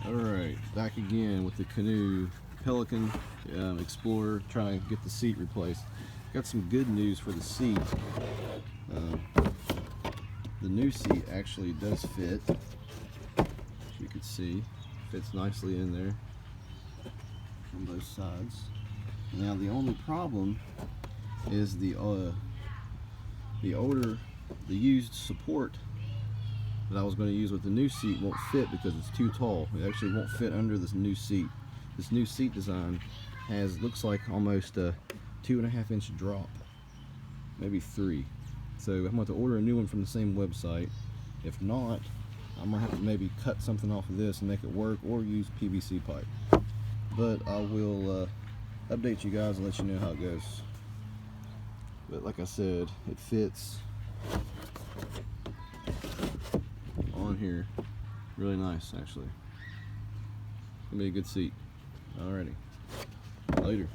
Alright, back again with the canoe Pelican Explorer, trying to get the seat replaced. Got some good news for the seat. The new seat actually does fit, as you can see. Fits nicely in there on both sides. Now the only problem is the used support that I was going to use with the new seat won't fit because it's too tall. It actually won't fit under this new seat. This new seat design looks like almost a 2.5 inch drop, maybe 3. So I'm going to order a new one from the same website. If not, I'm going to have to maybe cut something off of this and make it work, or use PVC pipe. But I will update you guys and let you know how it goes. But like I said, it fits on here really nice, actually. It's gonna be a good seat. Alrighty, later.